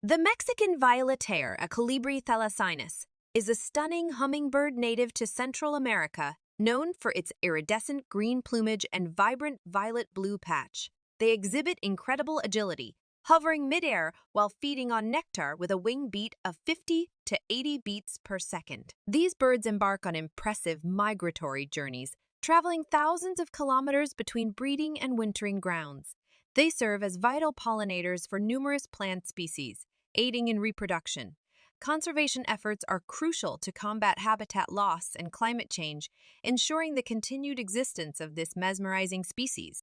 The Mexican violeter, a Colibri thalassinus, is a stunning hummingbird native to Central America, known for its iridescent green plumage and vibrant violet-blue patch. They exhibit incredible agility, hovering midair while feeding on nectar with a wing beat of 50 to 80 beats per second. These birds embark on impressive migratory journeys, traveling thousands of kilometers between breeding and wintering grounds. They serve as vital pollinators for numerous plant species, aiding in reproduction. Conservation efforts are crucial to combat habitat loss and climate change, ensuring the continued existence of this mesmerizing species.